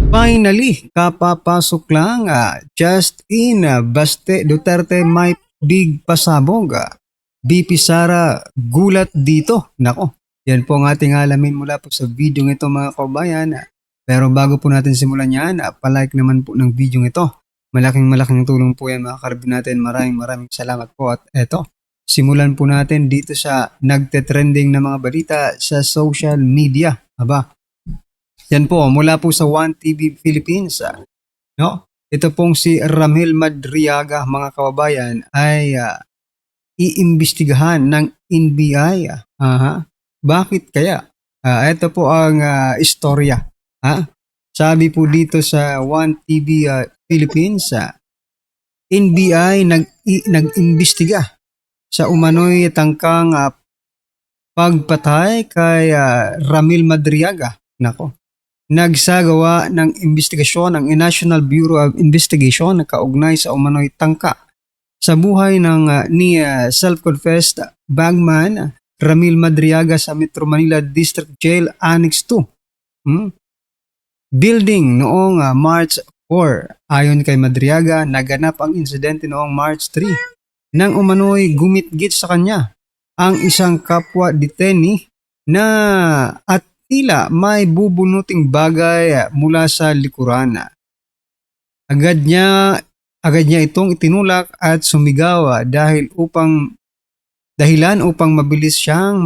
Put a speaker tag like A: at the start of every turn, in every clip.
A: Finally, kapapasok lang, just in, Baste Duterte may big pasabog. BP Sara gulat dito. Nako, yan po ang ating alamin mula po sa video ito mga kabayan. Pero bago po natin simulan yan, palike naman po ng video ito. Malaking tulong po yan mga karib natin. Maraming salamat po. At eto, simulan po natin dito sa nagte-trending na mga balita sa social media. Aba, yan po, mula po sa One TV Philippines. No? Ito pong si Ramil Madriaga, mga kababayan, ay iimbestigahan ng NBI. Aha. Bakit kaya? Ito po ang istorya. Sabi po dito sa One TV Philippines, NBI nag-imbestiga sa umano'y tangkang pagpatay kay Ramil Madriaga. Nako. Nagsagawa ng investigasyon ang National Bureau of Investigation na kaugnay sa umano'y tangka sa buhay ng ni self-confessed bagman Ramil Madriaga sa Metro Manila District Jail Annex 2. Building noong March 4. Ayon kay Madriaga, naganap ang insidente noong March 3 nang umano'y gumitgit sa kanya ang isang kapwa detainee na at tila may bubunuting bagay mula sa likuran. Agad niya itong itinulak at sumigaw dahilan upang mabilis siyang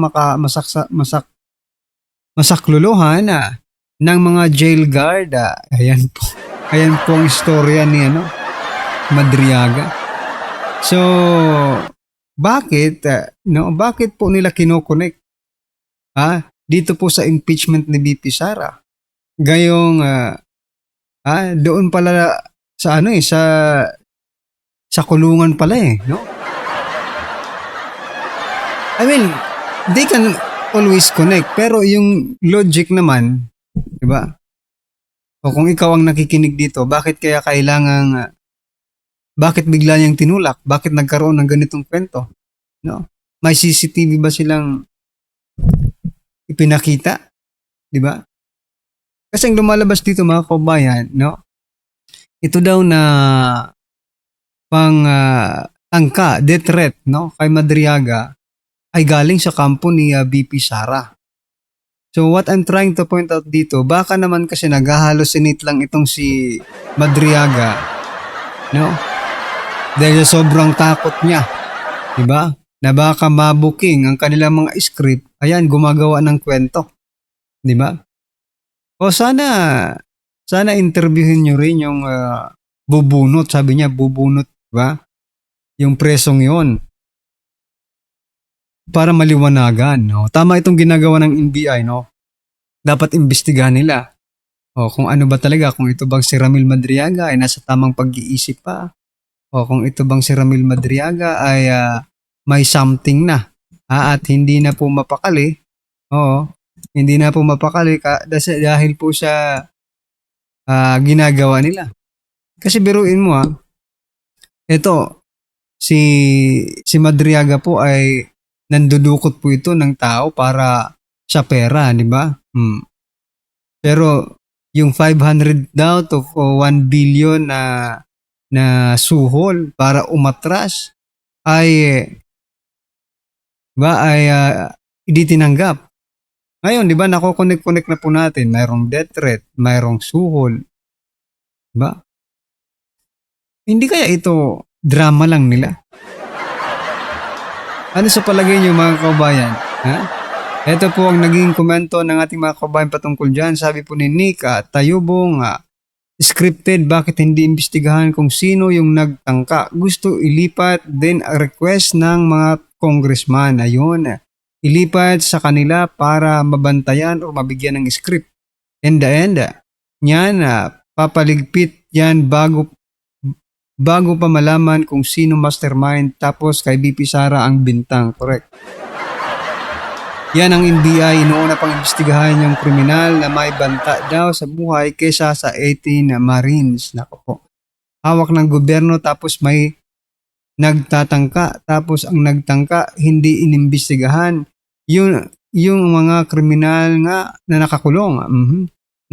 A: masakluluhan ng mga jail guard. Ayan po ang istorya ni Madriaga. So, bakit po nila kinokonek dito po sa impeachment ni BP Sara? Gayong doon pala sa sa kulungan pala no? I mean, they can always connect, pero yung logic naman, 'di ba? O kung ikaw ang nakikinig dito, bakit bigla niyang tinulak? Bakit nagkaroon ng ganitong kwento? No? May CCTV ba silang ipinakita? 'Di ba? Kasi ang lumalabas dito mga kabayan, no? Ito daw na angka, death threat, no, kay Madriaga ay galing sa kampo ni BP Sara. So what I'm trying to point out dito, baka naman kasi nag-hallucinate lang itong si Madriaga, no? Dahil sa sobrang takot niya, 'di ba? Na baka mabuking ang kanilang mga script, ayan, gumagawa ng kwento. 'Di ba? O sana interviewin nyo rin yung bubunot, sabi niya, bubunot, 'di ba? Yung presong 'yon. Para maliwanagan, no? Tama itong ginagawa ng NBI, no? Dapat imbestigahan nila. O kung ano ba talaga, kung ito bang si Ramil Madriaga ay nasa tamang pag-iisip pa. O kung ito bang si Ramil Madriaga ay may something na at hindi na po mapakali. Oo, hindi na po mapakali dahil po sa ginagawa nila. Kasi biruin mo ito si Madriaga po ay nandudukot po ito ng tao para sa pera, di ba? Pero yung 500 daw to 1 billion na suhol para umatras ay hindi tinanggap. Ngayon, di ba, nakokonek-connect na po natin. Mayroong death threat, mayroong suhol. Di ba? Hindi kaya ito drama lang nila? Ano sa palagay niyo mga kabayan? Ito po ang naging komento ng ating mga kabayan patungkol dyan. Sabi po ni Nick Tayubong, scripted, bakit hindi imbestigahan kung sino yung nagtangka? Gusto ilipat din request ng mga congressman. Ayun, ilipat sa kanila para mabantayan o mabigyan ng script. In the end, yan, papaligpit yan bago pa malaman kung sino mastermind, tapos kay BP Sara ang bintang. Correct. Yan ang NBI, inuuna pang imbestigahan yung kriminal na may banta daw sa buhay kaysa sa 18 Marines. Nako po. Hawak ng gobyerno tapos may nagtatangka, tapos ang nagtangka hindi inimbestigahan yung mga kriminal nga na nakakulong.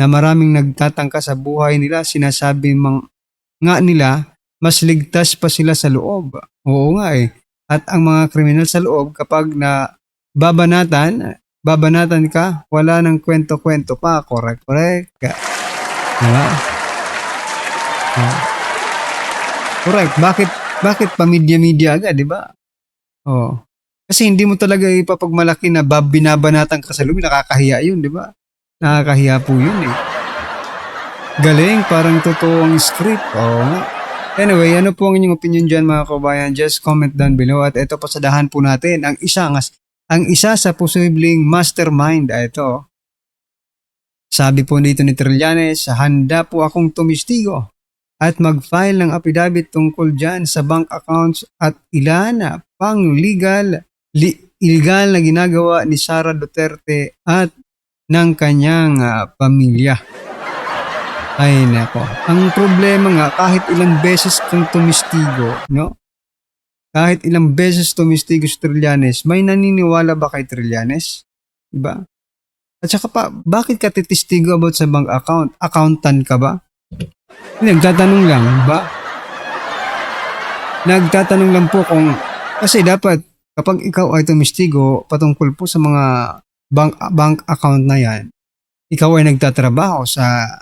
A: na maraming nagtatangka sa buhay nila, sinasabi nga nila, mas ligtas pa sila sa loob. Oo nga eh. At ang mga kriminal sa loob, kapag na babanatan ka, wala nang kwento-kwento pa. Correct. Diba? Oh, correct. Bakit pa media agad, di ba? Oh. Kasi hindi mo talaga ipapagmalaki na binabanatan ka sa loob. Nakakahiya yun, di ba? Nakakahiya po yun eh. Galing, parang totoo ang script. Oo nga. Anyway, ano po ang inyong opinion dyan mga kabayan? Just comment down below. At ito, pasadahan po natin ang isa sa posibleng mastermind. Ito, sabi po dito ni Trillanes, handa po akong tumistigo at mag-file ng affidavit tungkol dyan sa bank accounts at ilan na pang illegal na ginagawa ni Sara Duterte at ng kanyang pamilya. Ay nako. Ang problema nga, kahit ilang beses kang tumistigo, no? Kahit ilang beses tumistigo si Trillanes, may naniniwala ba kay Trillanes? Diba? At saka pa, bakit ka titistigo about sa bank account? Accountant ka ba? Nagtatanong lang, ba? Nagtatanong lang po kung, kasi dapat, kapag ikaw ay tumistigo patungkol po sa mga bank account na yan, ikaw ay nagtatrabaho sa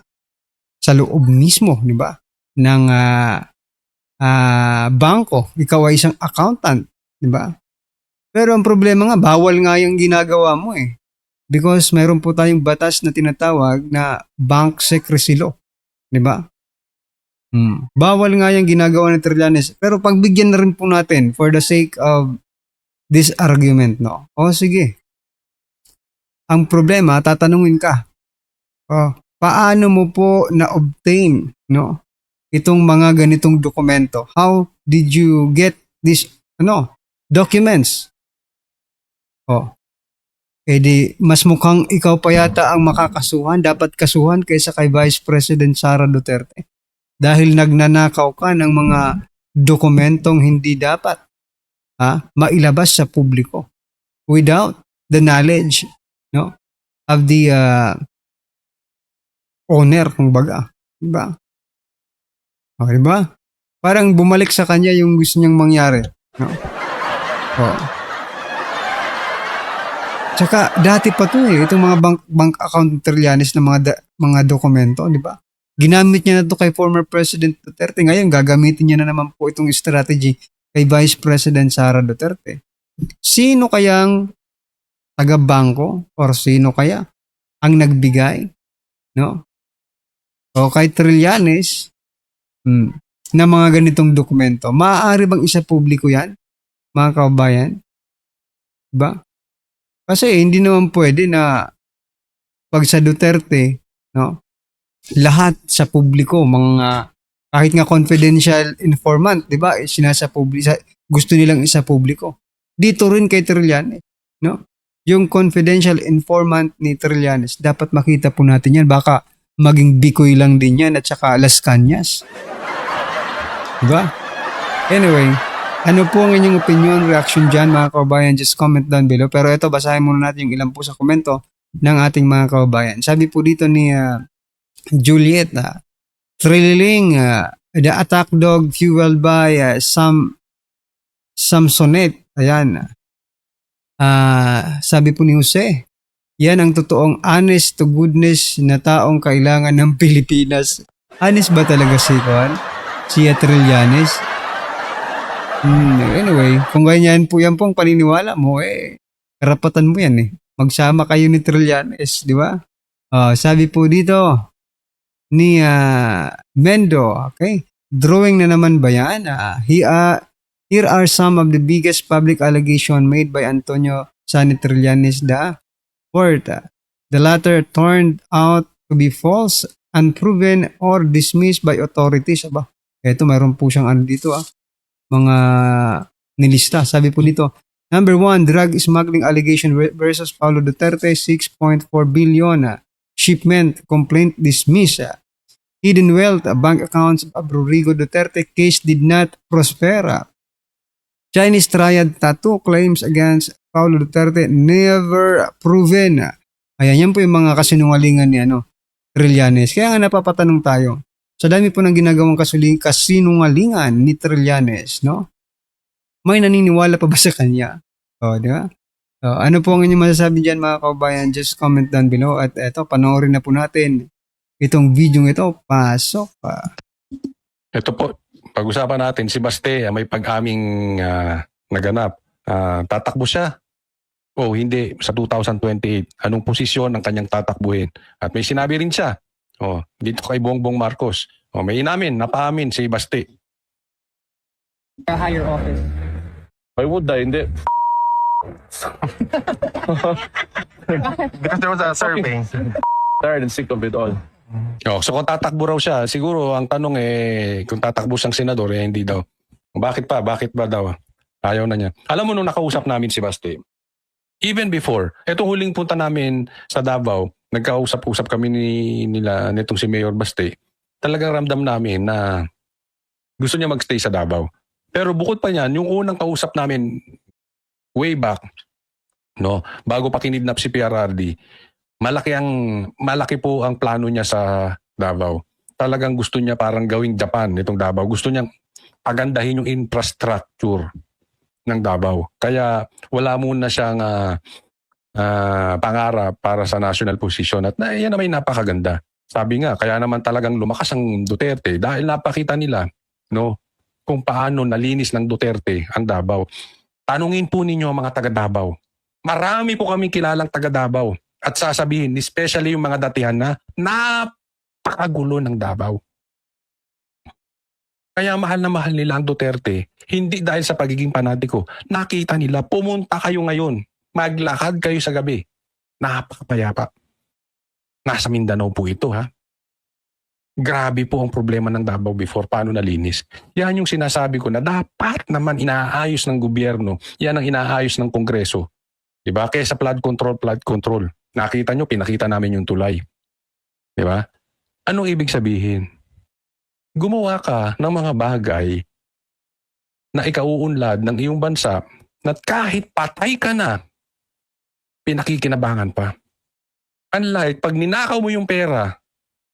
A: loob mismo, di ba? Ng bangko. Ikaw ay isang accountant, di ba? Pero ang problema nga, bawal nga yung ginagawa mo eh. Because mayroon po tayong batas na tinatawag na bank secrecy law. Di ba? Bawal nga yung ginagawa ni Trillanes. Pero pagbigyan na rin po natin for the sake of this argument, no? O sige. Ang problema, tatanungin ka. Paano mo po na-obtain, no? Itong mga ganitong dokumento? How did you get these documents? Di mas mukhang ikaw pa yata ang makakasuhan, dapat kasuhan kaysa kay Vice President Sara Duterte. Dahil nagnanakaw ka ng mga dokumentong hindi dapat mailabas sa publiko without the knowledge, no, of the owner, kung baga. Diba? Diba? Parang bumalik sa kanya yung gusto niyang mangyari. No? Tsaka dati pa to eh, itong mga bank account Trillanes na mga dokumento, di ba? Ginamit niya na to kay former President Duterte. Ngayon, gagamitin niya na naman po itong strategy kay Vice President Sara Duterte. Sino kayang taga-bangko or sino kaya ang nagbigay, no? O kay Trillanes na mga ganitong dokumento. Maaari bang isa publiko yan, mga kabayan? Diba? Kasi hindi naman pwede na pag sa Duterte, no, lahat sa publiko, mga kahit nga confidential informant, 'di ba? Gusto nilang isa publiko. Dito rin kay Trillanes, no? Yung confidential informant ni Trillanes, dapat makita po natin 'yan. Baka maging Bikoy lang din 'yan at saka Las Cañas. 'Di ba? Anyway, ano po ang inyong opinion, reaction dyan mga kababayan? Just comment down below. Pero ito, basahin muna natin yung ilan po sa komento ng ating mga kababayan. Sabi po dito ni Juliet, thrilling, the attack dog fueled by Samsonet. Ayan. Sabi po ni Jose, yan ang totoong honest to goodness na taong kailangan ng Pilipinas. Honest ba talaga si Trillanes? Anyway, kung ganyan po yan pong paniniwala mo, karapatan mo yan eh. Magsama kayo ni Trillanes, di ba? Sabi po dito ni Mendo, okay? Drawing na naman ba yan? Here are some of the biggest public allegation made by Antonio Sani Trillanes Fourth, the latter turned out to be false, unproven, or dismissed by authorities. Ito, mayroon po siyang dito mga nilista. Sabi po nito, number 1, drug smuggling allegation versus Paulo Duterte, 6.4 billion shipment complaint dismissed. Hidden wealth bank accounts of Rodrigo Duterte case did not prosper. Chinese triad tattoo claims against Paulo Duterte never proven. Ayan, yan po yung mga kasinungalingan ni Trillanes. Kaya nga napapatanong tayo, sa dami po ng ginagawang kasinungalingan ni Trillanes, no? May naniniwala pa ba sa kanya? O, di ba? So, ano po ang inyong masasabi dyan mga kababayan? Just comment down below. At eto, panoorin na po natin itong video ito. Pasok pa.
B: Ito po, pag-usapan natin, si Baste, may pag-aming naganap. Tatakbo siya o hindi sa 2028. Anong posisyon ang kanyang tatakbuhin? At may sinabi rin siya, dito kay Bongbong Marcos. May inamin, napaamin si Baste.
C: Higher office.
D: Why would I? Hindi.
E: Because there was a survey.
D: Tired and sick of it all.
B: So kung tatakbo raw siya, siguro ang tanong kung tatakbo siyang senador, hindi daw. Bakit pa? Bakit ba daw? Ayaw na niya. Alam mo nung nakausap namin si Baste, even before, etong huling punta namin sa Davao, nagkausap-usap kami nitong si Mayor Baste, talagang ramdam namin na gusto niya magstay sa Davao. Pero bukod pa niyan, yung unang kausap namin way back, no, bago pa kinidnap si PRRD, malaki po ang plano niya sa Davao. Talagang gusto niya parang gawing Japan itong Davao. Gusto niyang pagandahin yung infrastructure ng Davao. Kaya wala muna siyang pangarap para sa national position. At yan naman napakaganda. Sabi nga, kaya naman talagang lumakas ang Duterte dahil napakita nila, no, kung paano nalinis ng Duterte ang Davao. Tanungin po ninyo ang mga taga Davao. Marami po kaming kilalang taga Davao. At sasabihin, especially yung mga datihan na napakagulo ng Davao. Kaya mahal na mahal nila ang Duterte, hindi dahil sa pagiging panatiko. Nakita nila, pumunta kayo ngayon. Maglakad kayo sa gabi. Napakapayapa. Nasa Mindanao po ito, ha? Grabe po ang problema ng Davao before. Paano nalinis? Yan yung sinasabi ko na dapat naman inaayos ng gobyerno. Yan ang inaayos ng Kongreso. Diba? Kesa flood control. Nakita nyo, pinakita namin yung tulay. Diba? Anong ibig sabihin? Gumawa ka ng mga bagay na ikauunlad ng iyong bansa na kahit patay ka na, pinakikinabangan pa. Unlike, pag ninakaw mo yung pera,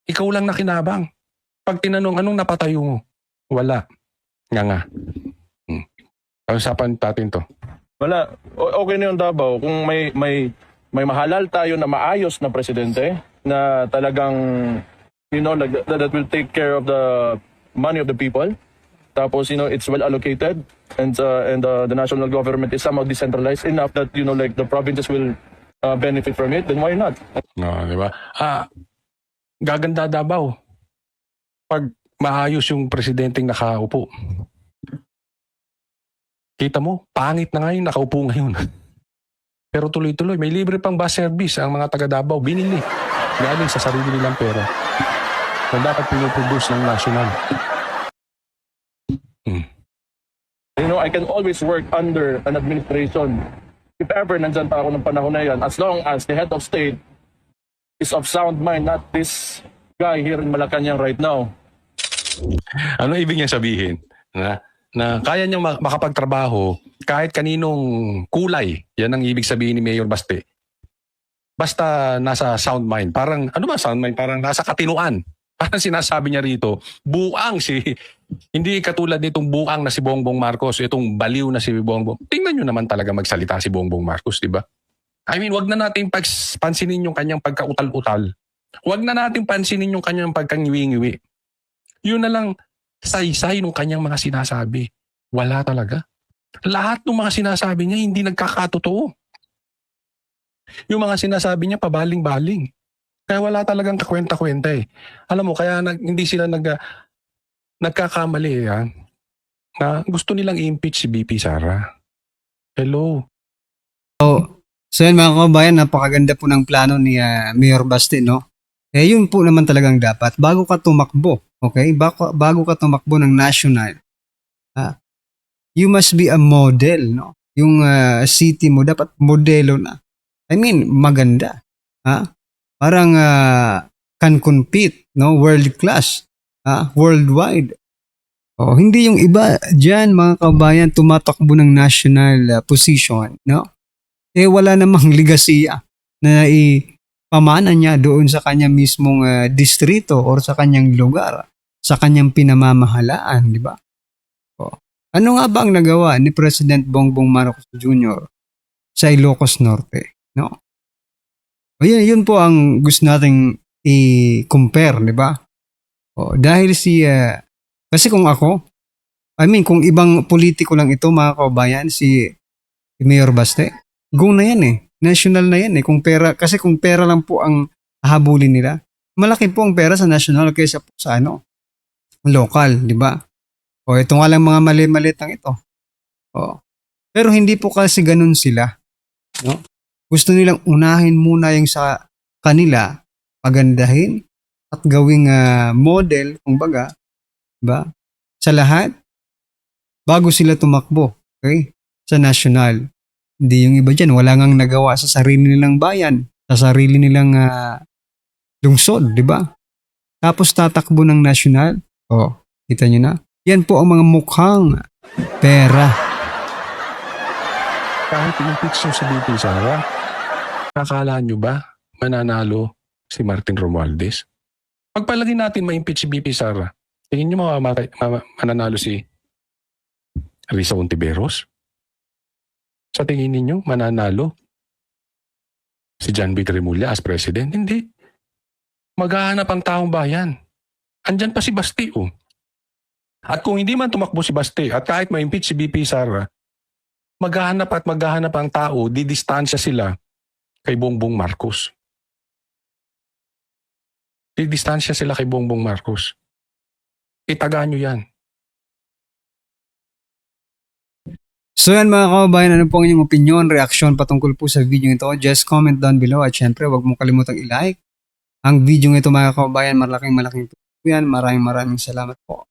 B: ikaw lang nakinabang. Pag tinanong, anong napatayo mo? Wala. Nga. Pag-usapan natin to.
D: Wala. Okay na yung Davao kung may mahalal tayo na maayos na presidente na talagang like that will take care of the money of the people. Tapos it's well allocated and the national government is somehow decentralized enough that like the provinces will benefit from it. Then why not?
B: No, di ba? Gaganda Davao. Pag maayos yung presidenteng nakaupo. Kita mo, pangit na nga yung nakaupo ngayon. Pero tuloy-tuloy, may libre pang bus service ang mga taga Davao. Binili. Galing sa sarili nilang pera. Na dapat pinoproduce ng national.
D: I can always work under an administration. If ever nandyan pa ako ng panahon na yan, as long as the head of state is of sound mind, not this guy here in Malacanang right now.
B: Ano ibig niya sabihin? Na kaya niyang makapagtrabaho kahit kaninong kulay. Yan ang ibig sabihin ni Mayor Baste. Basta nasa sound mind. Parang, ano ba sound mind? Parang nasa katinuan. Parang sinasabi niya rito, hindi katulad nitong buang na si Bongbong Marcos, itong baliw na si Bongbong. Tingnan nyo naman talaga magsalita si Bongbong Marcos, di ba? I mean, wag na natin pansinin yung kanyang pagkautal-utal. Wag na natin pansinin yung kanyang pagkangiwi-ngiwi. Yun na lang, saysay ng kanyang mga sinasabi. Wala talaga. Lahat ng mga sinasabi niya hindi nagkakatotoo. Yung mga sinasabi niya pabaling-baling. Kaya wala talagang kakwenta-kwenta eh. Alam mo, kaya hindi sila nagkakamali na gusto nilang i-impeach si BP Sara. Hello.
A: So yan mga kababayan, napakaganda po ng plano ni Mayor Baste, no? Yun po naman talagang dapat. Bago ka tumakbo, okay? Bago ka tumakbo ng national, you must be a model, no? Yung city mo, dapat modelo na. I mean, maganda. Parang can compete, no? World class, worldwide. Hindi yung iba dyan, mga kabayan, tumatakbo ng national position, no? Wala namang ligasiya na pamana niya doon sa kanya mismong distrito or sa kanyang lugar, sa kanyang pinamamahalaan, di ba? O, ano nga ba ang nagawa ni President Bongbong Marcos Jr. sa Ilocos Norte? No? O yun po ang gusto nating i-compare, di ba? O, dahil kasi kung ako, kung ibang politiko lang ito, mga kabayan, si Mayor Baste, go na yan eh. National na yan eh. Kasi kung pera lang po ang hahabulin nila, malaki po ang pera sa national kaysa po sa local, di ba? O ito nga lang mga mali-malit ang ito. O. Pero hindi po kasi ganun sila. No? Gusto nilang unahin muna yung sa kanila, pagandahin at gawing model, kumbaga, di ba? Sa lahat, bago sila tumakbo, okay? Sa national. Hindi yung iba dyan, wala ngang nagawa sa sarili nilang bayan, sa sarili nilang lungsod, di ba? Tapos tatakbo ng national. O, kita nyo na? Yan po ang mga mukhang pera.
B: Kahit impeach yung si BP Sara, nakakala nyo ba mananalo si Martin Romualdez? Pagpalagay natin ma-impeach si BP Sara, tingin nyo mananalo si Risa Ontiveros? Sa tingin ninyo, mananalo si John B. Trimulya as president? Hindi. Maghahanap ang taong bayan. Andyan pa si Basti, oh. At kung hindi man tumakbo si Basti at kahit ma-impeach si BP Sara, maghahanap ang tao, didistansya sila kay Bongbong Marcos. Didistansya sila kay Bongbong Marcos. Itaga nyo yan.
A: So yan mga kababayan, ano po ang inyong opinion, reaksyon patungkol po sa video ito? Just comment down below at syempre huwag mong kalimutang i-like ang video ito mga kababayan. Malaking po yan. Maraming salamat po.